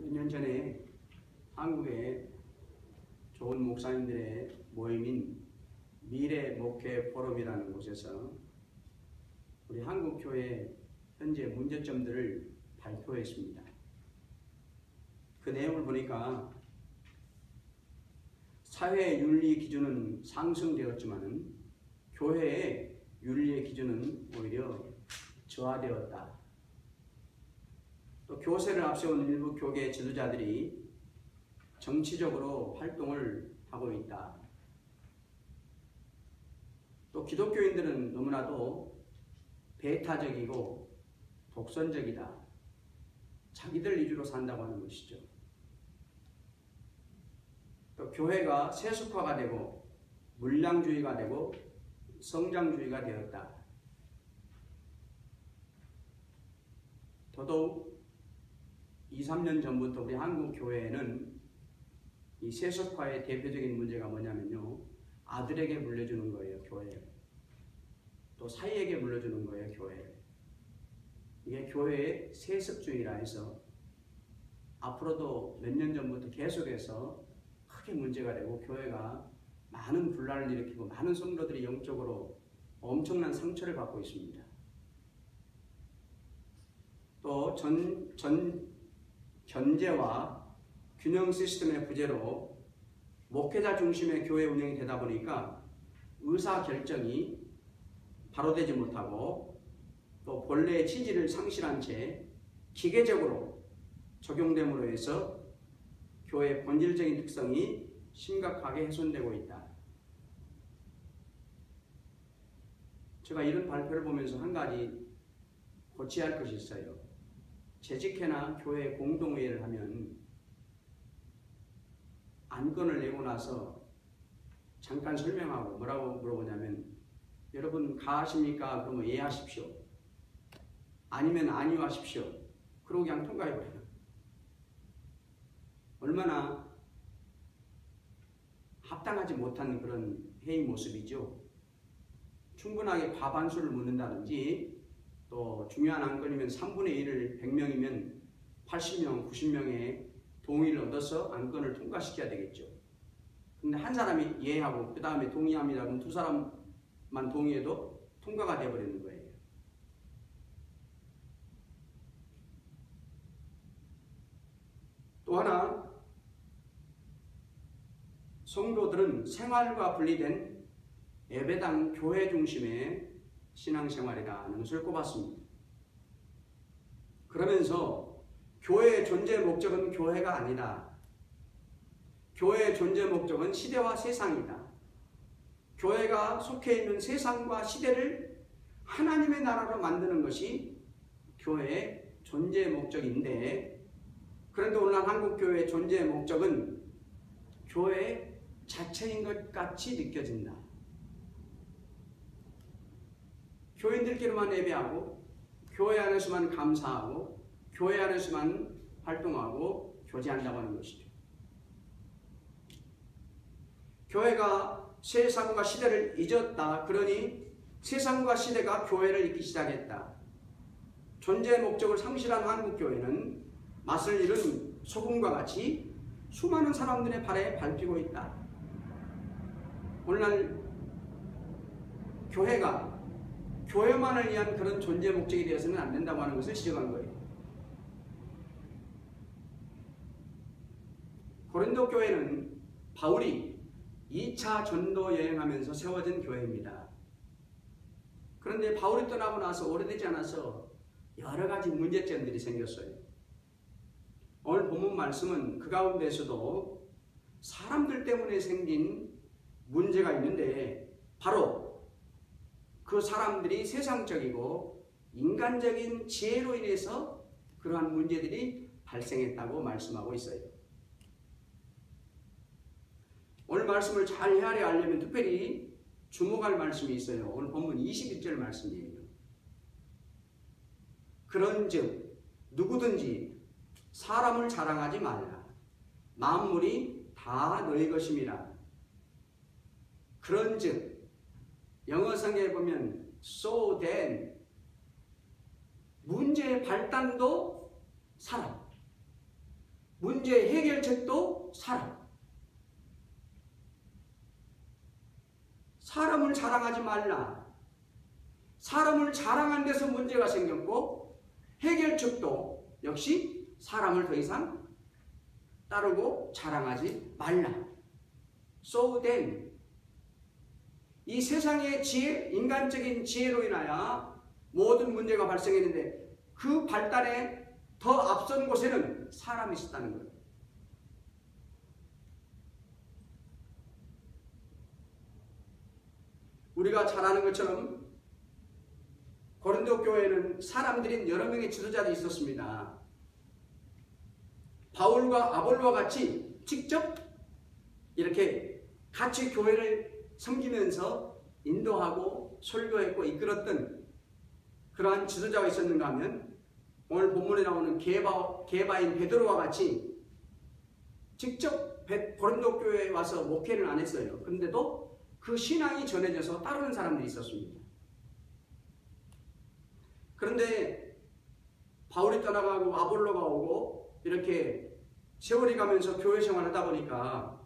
몇 년 전에 한국의 좋은 목사님들의 모임인 미래 목회 포럼이라는 곳에서 우리 한국교회 현재 문제점들을 발표했습니다. 그 내용을 보니까 사회 윤리 기준은 상승되었지만 교회의 윤리의 기준은 오히려 저하되었다. 또 교세를 앞세운 일부 교계 지도자들이 정치적으로 활동을 하고 있다. 또 기독교인들은 너무나도 배타적이고 독선적이다. 자기들 위주로 산다고 하는 것이죠. 또 교회가 세속화가 되고 물량주의가 되고 성장주의가 되었다. 더더욱 2, 3년 전부터 우리 한국 교회에는 이 세속화의 대표적인 문제가 뭐냐면요, 아들에게 물려주는 거예요, 교회를. 또 사이에게 물려주는 거예요, 교회를. 이게 교회의 세습주의라 해서 앞으로도 몇 년 전부터 계속해서 크게 문제가 되고 교회가 많은 분란을 일으키고 많은 성도들이 영적으로 엄청난 상처를 받고 있습니다. 또 견제와 균형 시스템의 부재로 목회자 중심의 교회 운영이 되다 보니까 의사결정이 바로 되지 못하고 또 본래의 취지를 상실한 채 기계적으로 적용됨으로 해서 교회의 본질적인 특성이 심각하게 훼손되고 있다. 제가 이런 발표를 보면서 한 가지 고쳐야 할 것이 있어요. 재직회나 교회 공동회의를 하면 안건을 내고 나서 잠깐 설명하고 뭐라고 물어보냐면, 여러분 가하십니까? 그러면 예 하십시오. 아니면 아니요 하십시오. 그러고 그냥 통과해버려요. 얼마나 합당하지 못한 그런 회의 모습이죠. 충분하게 과반수를 묻는다든지, 또 중요한 안건이면 3분의 1을 100명이면 80명, 90명의 동의를 얻어서 안건을 통과시켜야 되겠죠. 근데 한 사람이 예하고 그 다음에 동의합니다. 그럼 두 사람만 동의해도 통과가 되어버리는 거예요. 또 하나, 성도들은 생활과 분리된 예배당 교회 중심의 신앙생활이라는 것을 꼽았습니다. 그러면서 교회의 존재 목적은 교회가 아니다. 교회의 존재 목적은 시대와 세상이다. 교회가 속해 있는 세상과 시대를 하나님의 나라로 만드는 것이 교회의 존재 목적인데, 그런데 오늘날 한국교회의 존재 목적은 교회 자체인 것 같이 느껴진다. 교인들끼리만 예배하고 교회 안에서만 감사하고 교회 안에서만 활동하고 교제한다고 하는 것이죠. 교회가 세상과 시대를 잊었다. 그러니 세상과 시대가 교회를 잊기 시작했다. 존재 목적을 상실한 한국교회는 맛을 잃은 소금과 같이 수많은 사람들의 발에 밟히고 있다. 오늘날 교회가 교회만을 위한 그런 존재 목적이 되어서는 안 된다고 하는 것을 지적한 거예요. 고린도 교회는 바울이 2차 전도 여행하면서 세워진 교회입니다. 그런데 바울이 떠나고 나서 오래되지 않아서 여러 가지 문제점들이 생겼어요. 오늘 본문 말씀은 그 가운데서도 사람들 때문에 생긴 문제가 있는데, 바로 그 사람들이 세상적이고 인간적인 지혜로 인해서 그러한 문제들이 발생했다고 말씀하고 있어요. 오늘 말씀을 잘 헤아려 알려면 특별히 주목할 말씀이 있어요. 오늘 본문 21절 말씀이에요. 그런즉 누구든지 사람을 자랑하지 말라. 만물이 다 너희 것임이라. 그런즉 영어 성경에 보면 so then, 문제의 발단도 사람, 문제 해결책도 사람. 사람을 자랑하지 말라. 사람을 자랑한 데서 문제가 생겼고 해결책도 역시 사람을 더 이상 따르고 자랑하지 말라. So then 이 세상의 지혜, 인간적인 지혜로 인하여 모든 문제가 발생했는데 그 발달에 더 앞선 곳에는 사람이 있었다는 거예요. 우리가 잘 아는 것처럼 고린도 교회에는 사람들인 여러 명의 지도자들이 있었습니다. 바울과 아볼로와 같이 직접 이렇게 같이 교회를 섬기면서 인도하고 설교했고 이끌었던 그러한 지도자가 있었는가 하면 오늘 본문에 나오는 게바인 베드로와 같이 직접 고린도 교회에 와서 목회는 안 했어요. 그런데도 그 신앙이 전해져서 따르는 사람들이 있었습니다. 그런데 바울이 떠나가고 아볼로가 오고 이렇게 세월이 가면서 교회 생활을 하다 보니까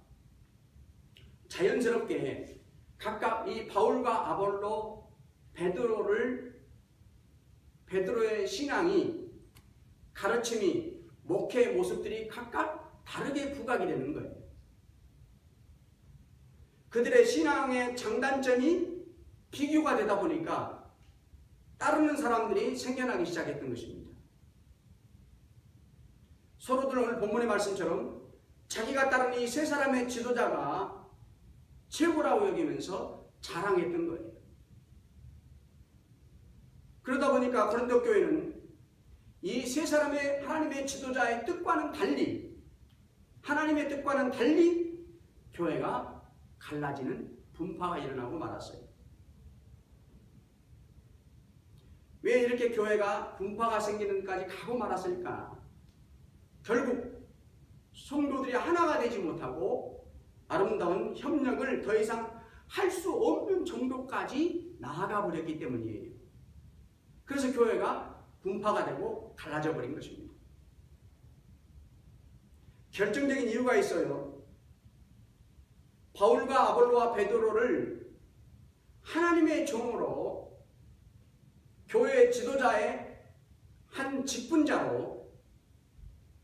자연스럽게 각각 이 바울과 아볼로, 베드로의 신앙이, 가르침이, 목회의 모습들이 각각 다르게 부각이 되는 거예요. 그들의 신앙의 장단점이 비교가 되다 보니까 따르는 사람들이 생겨나기 시작했던 것입니다. 서로들 오늘 본문의 말씀처럼 자기가 따르는 이 세 사람의 지도자가 최고라고 여기면서 자랑했던 거예요. 그러다 보니까 고린도 교회는 이 세 사람의 하나님의 지도자의 뜻과는 달리, 하나님의 뜻과는 달리 교회가 갈라지는 분파가 일어나고 말았어요. 왜 이렇게 교회가 분파가 생기는 데까지 가고 말았을까? 결국 성도들이 하나가 되지 못하고 아름다운 협력을 더 이상 할 수 없는 정도까지 나아가 버렸기 때문이에요. 그래서 교회가 분파가 되고 갈라져 버린 것입니다. 결정적인 이유가 있어요. 바울과 아볼로와 베드로를 하나님의 종으로 교회의 지도자의 한 직분자로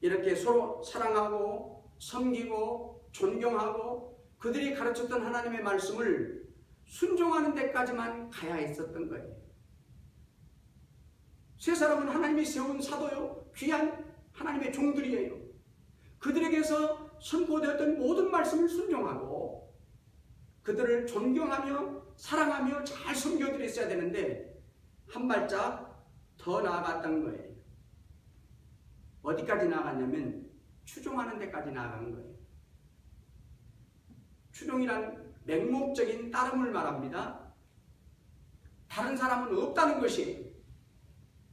이렇게 서로 사랑하고 섬기고 존경하고 그들이 가르쳤던 하나님의 말씀을 순종하는 데까지만 가야 했었던 거예요. 세 사람은 하나님이 세운 사도요, 귀한 하나님의 종들이에요. 그들에게서 선포되었던 모든 말씀을 순종하고 그들을 존경하며 사랑하며 잘 섬겨드렸어야 되는데 한 발짝 더 나아갔던 거예요. 어디까지 나아갔냐면 추종하는 데까지 나아간 거예요. 추종이란 맹목적인 따름을 말합니다. 다른 사람은 없다는 것이에요.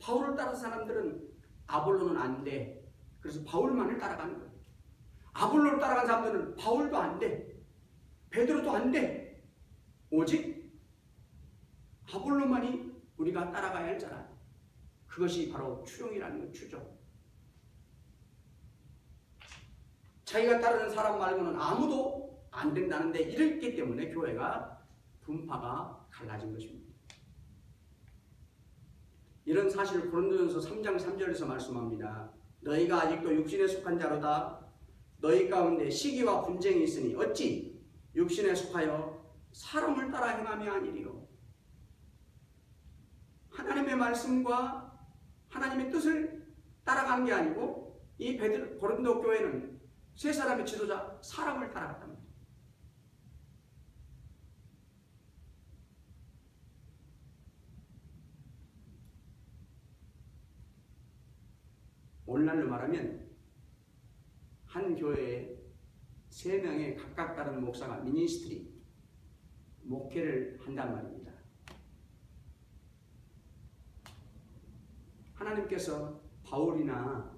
바울을 따른 사람들은 아볼로는 안 돼. 그래서 바울만을 따라가는 거예요. 아볼로를 따라간 사람들은 바울도 안 돼. 베드로도 안 돼. 오직 아볼로만이 우리가 따라가야 할 사람. 그것이 바로 추종이라는 건 추종. 자기가 따르는 사람 말고는 아무도 안 된다는데 이랬기 때문에 교회가 분파가 갈라진 것입니다. 이런 사실을 고린도전서 3장 3절에서 말씀합니다. 너희가 아직도 육신에 속한 자로다. 너희 가운데 시기와 분쟁이 있으니 어찌 육신에 속하여 사람을 따라 행하며 아니리요. 하나님의 말씀과 하나님의 뜻을 따라가는 게 아니고 이 고린도 교회는 세 사람의 지도자 사람을 따라갔답니다. 오늘날로 말하면 한 교회에 3명의 각각 다른 목사가 미니스트리, 목회를 한단 말입니다. 하나님께서 바울이나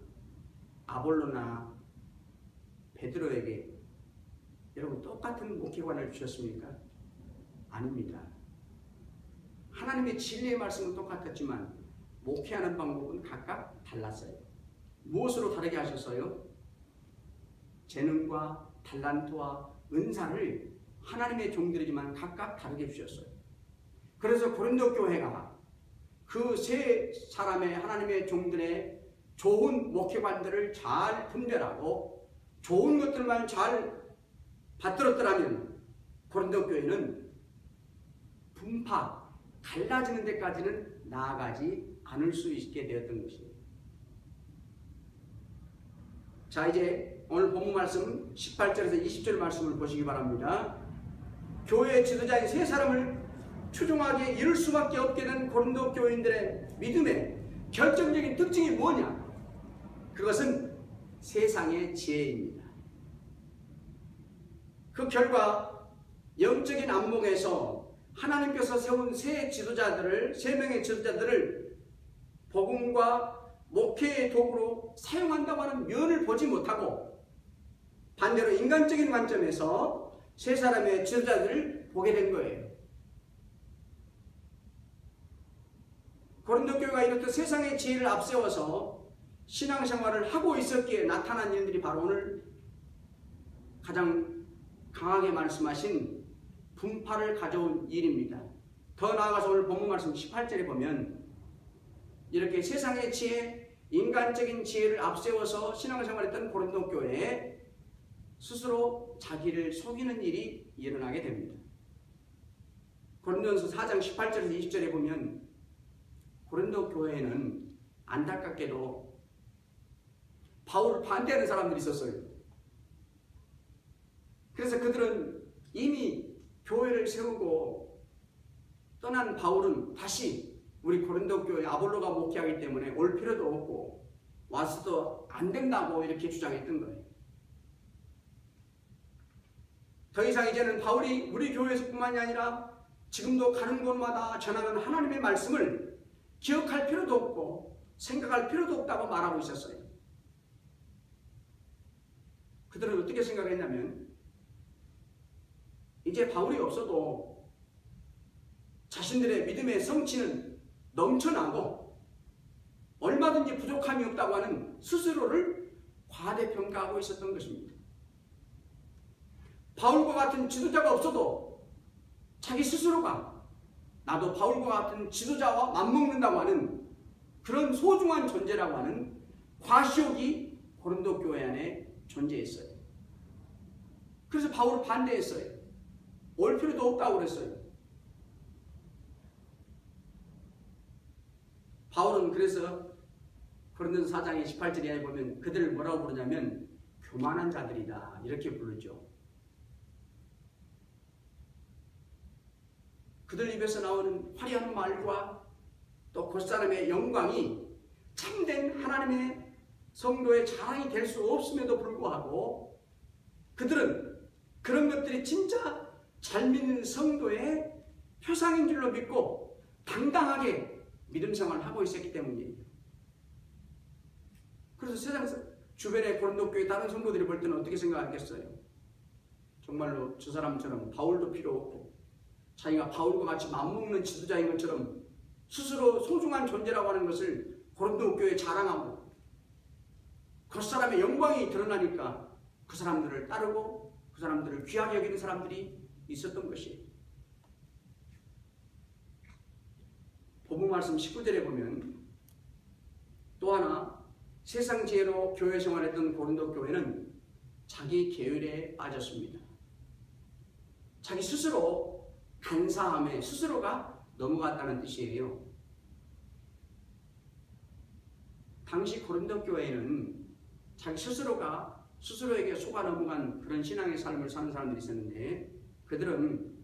아볼로나 베드로에게 여러분 똑같은 목회관을 주셨습니까? 아닙니다. 하나님의 진리의 말씀은 똑같았지만 목회하는 방법은 각각 달랐어요. 무엇으로 다르게 하셨어요? 재능과 달란트와 은사를 하나님의 종들이지만 각각 다르게 주셨어요. 그래서 고린도 교회가 그 세 사람의 하나님의 종들의 좋은 목회관들을 잘 분별하고 좋은 것들만 잘 받들었더라면 고린도 교회는 분파, 갈라지는 데까지는 나아가지 않을 수 있게 되었던 것입니다. 자, 이제 오늘 본문 말씀 18절에서 20절 말씀을 보시기 바랍니다. 교회의 지도자인 세 사람을 추종하기에 이룰 수밖에 없게 된 고린도 교인들의 믿음의 결정적인 특징이 뭐냐? 그것은 세상의 지혜입니다. 그 결과 영적인 안목에서 하나님께서 세운 세 명의 지도자들을 복음과 목회의 도구로 사용한다고 하는 면을 보지 못하고 반대로 인간적인 관점에서 세 사람의 지도자들을 보게 된 거예요. 고린도 교회가 이렇게 세상의 지혜를 앞세워서 신앙생활을 하고 있었기에 나타난 일들이 바로 오늘 가장 강하게 말씀하신 분파를 가져온 일입니다. 더 나아가서 오늘 본문 말씀 18절에 보면 이렇게 세상의 지혜, 인간적인 지혜를 앞세워서 신앙생활했던 고린도 교회에 스스로 자기를 속이는 일이 일어나게 됩니다. 고린도전서 4장 18절에서 20절에 보면 고린도 교회에는 안타깝게도 바울을 반대하는 사람들이 있었어요. 그래서 그들은 이미 교회를 세우고 떠난 바울은 다시 우리 고린도 교회 아볼로가 목회하기 때문에 올 필요도 없고 와서도 안 된다고 이렇게 주장했던 거예요. 더 이상 이제는 바울이 우리 교회에서뿐만이 아니라 지금도 가는 곳마다 전하는 하나님의 말씀을 기억할 필요도 없고 생각할 필요도 없다고 말하고 있었어요. 그들은 어떻게 생각했냐면 이제 바울이 없어도 자신들의 믿음의 성취는 넘쳐나고 얼마든지 부족함이 없다고 하는 스스로를 과대평가하고 있었던 것입니다. 바울과 같은 지도자가 없어도 자기 스스로가 나도 바울과 같은 지도자와 맞먹는다고 하는 그런 소중한 존재라고 하는 과시욕이 고린도 교회 안에 존재했어요. 그래서 바울을 반대했어요. 올 필요도 없다고 그랬어요. 바울은 그래서 고린도전서 4장의 18절에 보면 그들을 뭐라고 부르냐면 교만한 자들이다 이렇게 부르죠. 그들 입에서 나오는 화려한 말과 또 겉사람의 영광이 참된 하나님의 성도의 자랑이 될 수 없음에도 불구하고 그들은 그런 것들이 진짜 잘 믿는 성도의 표상인 줄로 믿고 당당하게 믿음 생활을 하고 있었기 때문이에요. 그래서 세상 주변의 고린도 교회 다른 성도들이 볼 때는 어떻게 생각하겠어요? 정말로 저 사람처럼 바울도 필요 없고 자기가 바울과 같이 맞먹는 지도자인 것처럼 스스로 소중한 존재라고 하는 것을 고린도 교회에 자랑하고 겉사람의 영광이 드러나니까 그 사람들을 따르고 그 사람들을 귀하게 여기는 사람들이 있었던 것이에요. 본문 말씀 19절에 보면 또 하나 세상 지혜로 교회 생활했던 고린도 교회는 자기 계율에 빠졌습니다. 자기 스스로 간사함에 스스로가 넘어갔다는 뜻이에요. 당시 고린도 교회에는 자기 스스로가 스스로에게 속아 넘어간 그런 신앙의 삶을 사는 사람들이 있었는데 그들은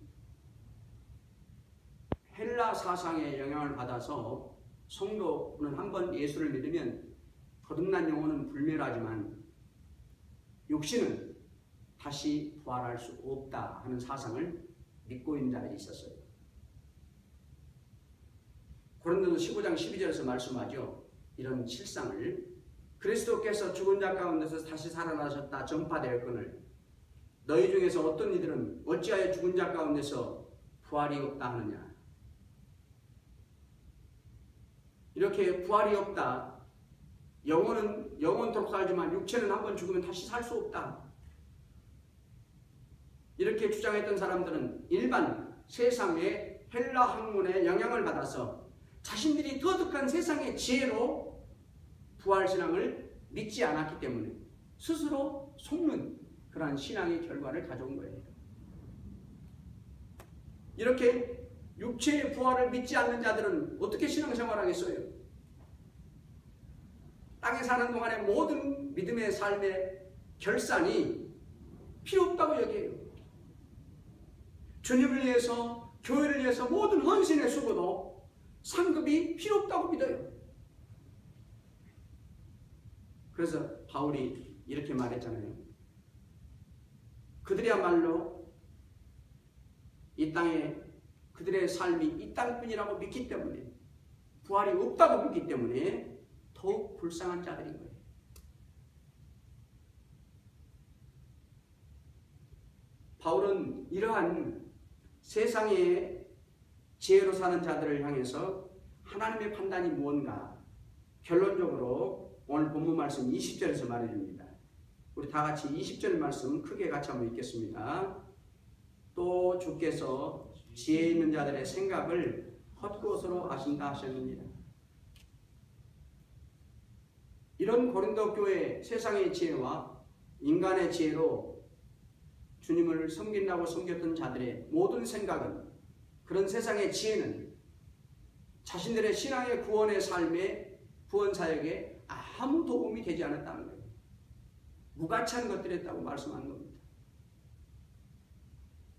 헬라 사상의 영향을 받아서 성도는 한번 예수를 믿으면 거듭난 영혼은 불멸하지만 육신은 다시 부활할 수 없다 하는 사상을 믿고 있는 자들이 있었어요. 고린도전서 15장 12절에서 말씀하죠. 이런 실상을 그리스도께서 죽은 자 가운데서 다시 살아나셨다 전파되었거늘 너희 중에서 어떤 이들은 어찌하여 죽은 자 가운데서 부활이 없다 하느냐. 이렇게 부활이 없다. 영혼은 영원토록 살지만 육체는 한번 죽으면 다시 살 수 없다. 이렇게 주장했던 사람들은 일반 세상의 헬라 학문의 영향을 받아서 자신들이 터득한 세상의 지혜로 부활신앙을 믿지 않았기 때문에 스스로 속는 그러한 신앙의 결과를 가져온 거예요. 이렇게 육체의 부활을 믿지 않는 자들은 어떻게 신앙생활을 하겠어요? 땅에 사는 동안의 모든 믿음의 삶의 결산이 필요 없다고 여겨요. 주님을 위해서, 교회를 위해서 모든 헌신의 수고도 상급이 필요 없다고 믿어요. 그래서 바울이 이렇게 말했잖아요. 그들이야말로 이 땅에 그들의 삶이 이 땅뿐이라고 믿기 때문에, 부활이 없다고 믿기 때문에 더욱 불쌍한 자들인 거예요. 바울은 이러한 세상의 지혜로 사는 자들을 향해서 하나님의 판단이 무언가 결론적으로 오늘 본문 말씀 20절에서 말해줍니다. 우리 다 같이 20절 말씀 크게 같이 한번 읽겠습니다. 또 주께서 지혜 있는 자들의 생각을 헛것으로 아신다 하셨느니라. 이런 고린도 교회 세상의 지혜와 인간의 지혜로 주님을 섬긴다고 섬겼던 자들의 모든 생각은, 그런 세상의 지혜는 자신들의 신앙의 구원의 삶의 구원 사역에 아무 도움이 되지 않았다는 거예요. 무가치한 것들이었다고 말씀하는 겁니다.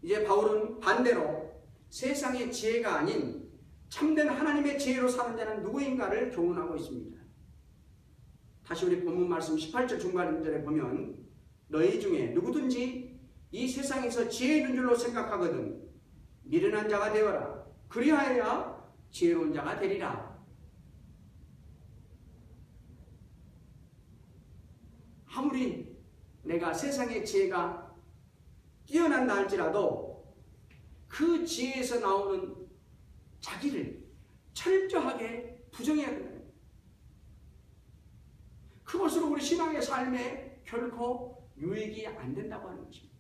이제 바울은 반대로 세상의 지혜가 아닌 참된 하나님의 지혜로 사는 자는 누구인가를 교훈하고 있습니다. 다시 우리 본문 말씀 18절 중간절에 보면 너희 중에 누구든지 이 세상에서 지혜 있는 줄로 생각하거든 미련한 자가 되어라. 그리하여야 지혜로운 자가 되리라. 아무리 내가 세상의 지혜가 뛰어난다 할지라도 그 지혜에서 나오는 자기를 철저하게 부정해야 된다. 그것으로 우리 신앙의 삶에 결코 유익이 안 된다고 하는 것입니다.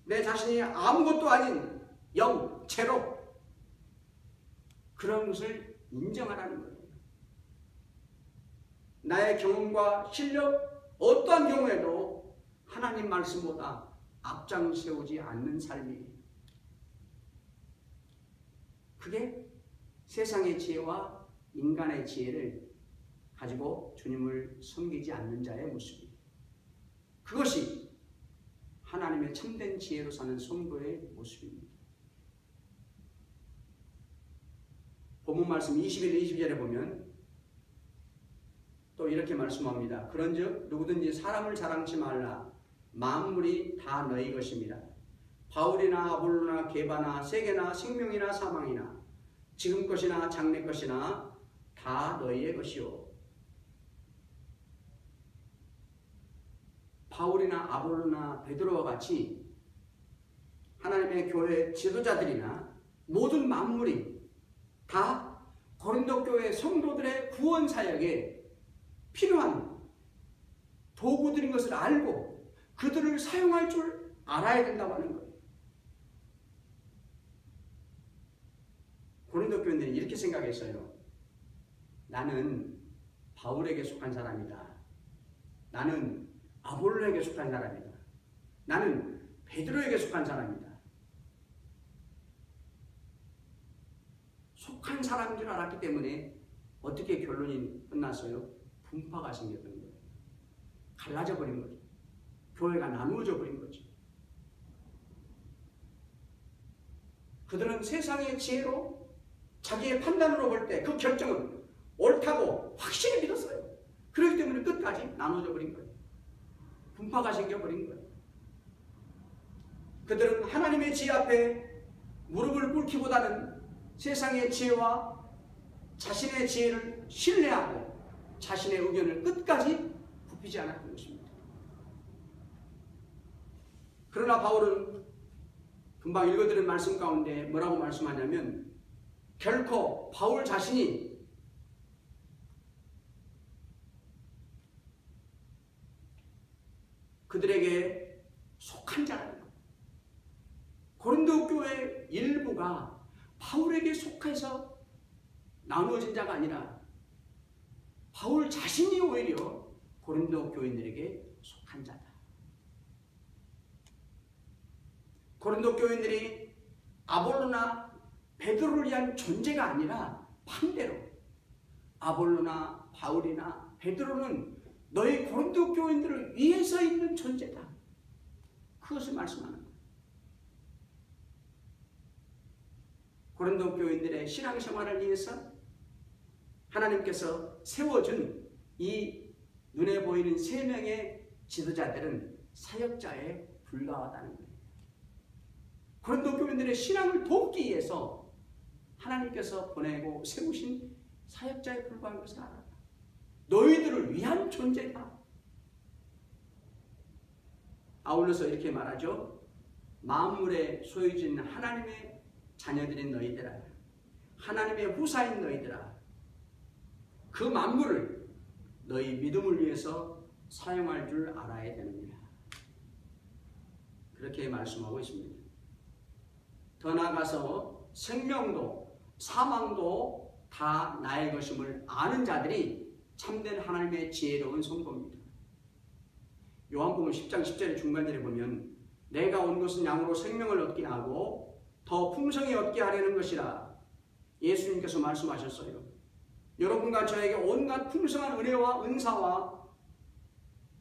내 자신이 아무것도 아닌 영, 제로, 그런 것을 인정하라는 거예요. 나의 경험과 실력, 어떠한 경우에도 하나님 말씀보다 앞장 세우지 않는 삶이에요. 그게 세상의 지혜와 인간의 지혜를 가지고 주님을 섬기지 않는 자의 모습이에요. 그것이 하나님의 참된 지혜로 사는 성도의 모습입니다. 본문 말씀 21, 22절에 보면 또 이렇게 말씀합니다. 그런즉 누구든지 사람을 자랑치 말라. 만물이 다 너희 것입니다. 바울이나 아볼로나 게바나 세계나 생명이나 사망이나 지금 것이나 장래 것이나 다 너희의 것이요. 바울이나 아볼로나 베드로와 같이 하나님의 교회 지도자들이나 모든 만물이 다 고린도 교회 성도들의 구원 사역에 필요한 도구들인 것을 알고 그들을 사용할 줄 알아야 된다고 하는 거예요. 고린도 교인들이 이렇게 생각했어요. 나는 바울에게 속한 사람이다. 나는 아볼로에게 속한 사람이다. 나는 베드로에게 속한 사람이다. 속한 사람인 줄 알았기 때문에 어떻게 결론이 끝났어요? 분파가 생겼던 거예요. 갈라져 버린 거죠. 교회가 나누어져 버린 거죠. 그들은 세상의 지혜로 자기의 판단으로 볼 때 그 결정은 옳다고 확실히 믿었어요. 그렇기 때문에 끝까지 나눠져 버린 거예요. 분파가 생겨버린 거예요. 그들은 하나님의 지혜 앞에 무릎을 꿇기보다는 세상의 지혜와 자신의 지혜를 신뢰하고 자신의 의견을 끝까지 굽히지 않았던 것입니다. 그러나 바울은 금방 읽어드린 말씀 가운데 뭐라고 말씀하냐면 결코 바울 자신이 그들에게 속한 자라는 거예요. 고린도 교회 일부가 바울에게 속해서 나누어진 자가 아니라 바울 자신이 오히려 고린도 교인들에게 속한 자다. 고린도 교인들이 아볼로나 베드로를 위한 존재가 아니라 반대로 아볼로나 바울이나 베드로는 너희 고린도 교인들을 위해서 있는 존재다. 그것을 말씀하는 거예요. 고린도 교인들의 신앙생활을 위해서 하나님께서 세워준 이 눈에 보이는 3명의 지도자들은 사역자에 불과하다는 거예요. 고린도 교인들의 신앙을 돕기 위해서 하나님께서 보내고 세우신 사역자에 불과한 것을 알아라. 너희들을 위한 존재다. 아울러서 이렇게 말하죠. 만물의 소유진 하나님의 자녀들인 너희들아, 하나님의 후사인 너희들아, 그 만물을 너희 믿음을 위해서 사용할 줄 알아야 되느니라. 그렇게 말씀하고 있습니다. 더 나아가서 생명도 사망도 다 나의 것임을 아는 자들이 참된 하나님의 지혜로운 성도입니다. 요한복음 10장 10절의 중간절에 보면 내가 온 것은 양으로 생명을 얻게 하고 더 풍성히 얻게 하려는 것이라 예수님께서 말씀하셨어요. 여러분과 저에게 온갖 풍성한 은혜와 은사와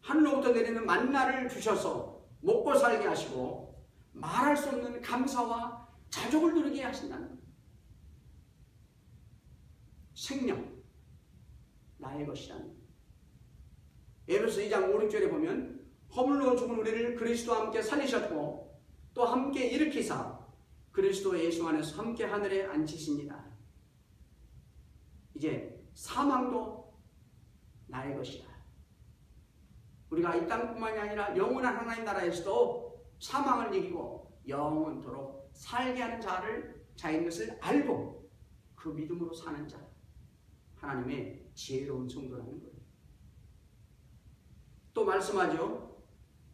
하늘로부터 내리는 만나를 주셔서 먹고 살게 하시고 말할 수 없는 감사와 자족을 누리게 하신다는 거예요. 생명, 나의 것이라는 거예요. 에베소 2장 5, 6절에 보면 허물로 죽은 우리를 그리스도와 함께 살리셨고 또 함께 일으키사 그리스도 예수 안에서 함께 하늘에 앉히십니다. 이제 사망도 나의 것이다. 우리가 이 땅뿐만이 아니라 영원한 하나님 나라에서도 사망을 이기고 영원토록 살게 하는 자인 것을 알고 그 믿음으로 사는 자, 하나님의 지혜로운 성도라는 거예요. 또 말씀하죠.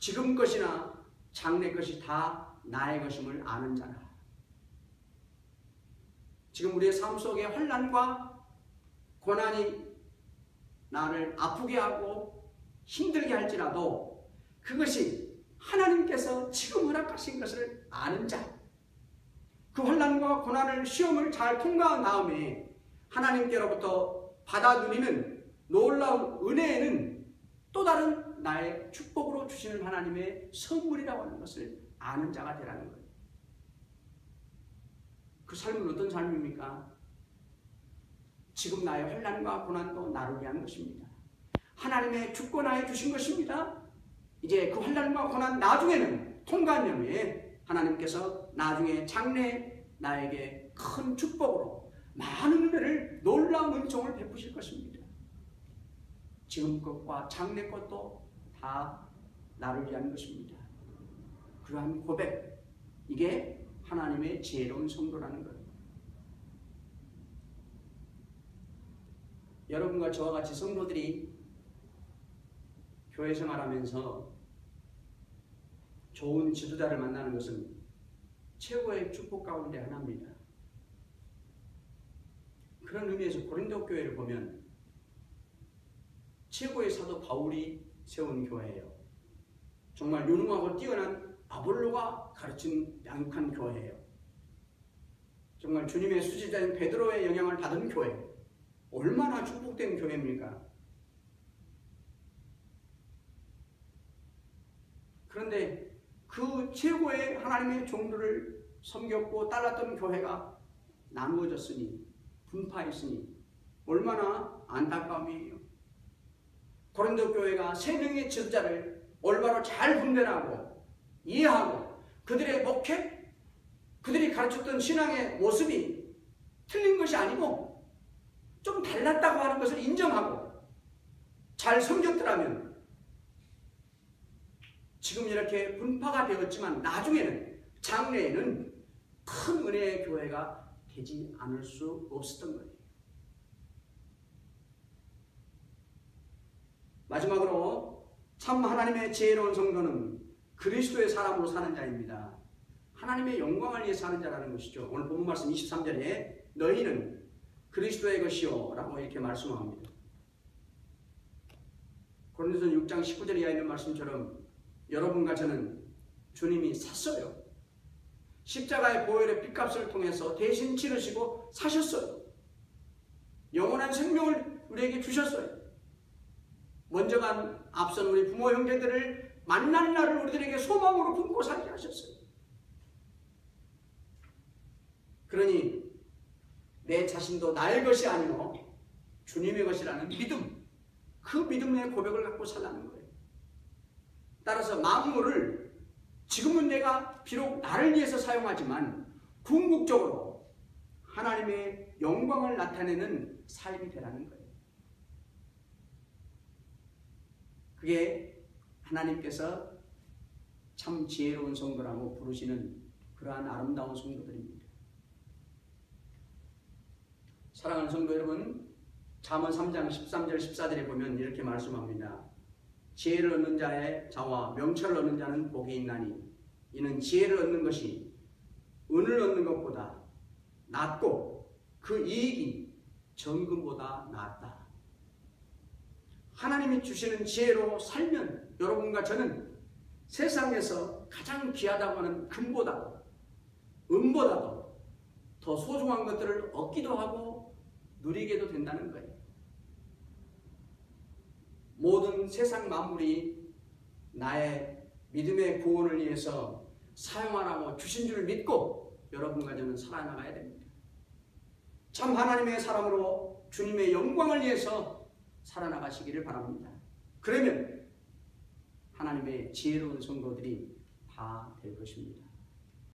지금 것이나 장래 것이 다 나의 것임을 아는 자라. 지금 우리의 삶 속에 환난과 고난이 나를 아프게 하고 힘들게 할지라도 그것이 하나님께서 지금 허락하신 것을 아는 자, 그 환난과 고난을 시험을 잘 통과한 다음에 하나님께로부터 받아 누리는 놀라운 은혜에는 또 다른 나의 축복으로 주시는 하나님의 선물이라고 하는 것을 아는 자가 되라는 거예요. 그 삶은 어떤 삶입니까? 지금 나의 환난과 고난도 나를 위한 것입니다. 하나님의 주권하에 주신 것입니다. 이제 그 환난과 고난 나중에는 통과한 후에 하나님께서 나중에 장래에 나에게 큰 축복으로 많은 은혜를 놀라운 은총을 베푸실 것입니다. 지금 것과 장래 것도 다 나를 위한 것입니다. 그러한 고백, 이게 하나님의 지혜로운 성도라는 거예요. 여러분과 저와 같이 성도들이 교회 생활하면서 좋은 지도자를 만나는 것은 최고의 축복 가운데 하나입니다. 그런 의미에서 고린도 교회를 보면 최고의 사도 바울이 세운 교회예요. 정말 유능하고 뛰어난 아볼로가 가르친 양육한 교회예요. 정말 주님의 수지자인 베드로의 영향을 받은 교회. 얼마나 축복된 교회입니까? 그런데 그 최고의 하나님의 종들을 섬겼고 따랐던 교회가 나누어졌으니, 분파했으니 얼마나 안타까움이에요. 고린도 교회가 3명의 지도자를 올바로 잘 분별하고 이해하고 그들의 목회, 그들이 가르쳤던 신앙의 모습이 틀린 것이 아니고 좀 달랐다고 하는 것을 인정하고 잘 섬겼더라면 지금 이렇게 분파가 되었지만 나중에는 장래에는 큰 은혜의 교회가 되지 않을 수 없었던 거예요. 마지막으로 참 하나님의 지혜로운 성도는 그리스도의 사람으로 사는 자입니다. 하나님의 영광을 위해 사는 자라는 것이죠. 오늘 본문 말씀 23절에 너희는 그리스도의 것이요 라고 이렇게 말씀합니다. 고린도서 6장 19절에 있는 말씀처럼 여러분과 저는 주님이 샀어요. 십자가의 보혈의 핏값을 통해서 대신 치르시고 사셨어요. 영원한 생명을 우리에게 주셨어요. 먼저 간 앞선 우리 부모 형제들을 만날 날을 우리들에게 소망으로 품고 살게 하셨어요. 그러니 내 자신도 나의 것이 아니요 주님의 것이라는 믿음, 그 믿음의 고백을 갖고 살라는 거예요. 따라서 만물을 지금은 내가 비록 나를 위해서 사용하지만 궁극적으로 하나님의 영광을 나타내는 삶이 되라는 거예요. 그게 하나님께서 참 지혜로운 성도라고 부르시는 그러한 아름다운 성도들입니다. 사랑하는 성도 여러분, 잠언 3장 13절 14절에 보면 이렇게 말씀합니다. 지혜를 얻는 자의 자와 명철을 얻는 자는 복이 있나니 이는 지혜를 얻는 것이 은을 얻는 것보다 낫고 그 이익이 정금보다 낫다. 하나님이 주시는 지혜로 살면 여러분과 저는 세상에서 가장 귀하다고 하는 금보다도 은보다도 더 소중한 것들을 얻기도 하고 누리게도 된다는 거예요. 모든 세상 만물이 나의 믿음의 구원을 위해서 사용하라고 주신 줄 믿고 여러분과 저는 살아나가야 됩니다. 참 하나님의 사람으로 주님의 영광을 위해서 살아나가시기를 바랍니다. 그러면 하나님의 지혜로운 성도들이 다 될 것입니다.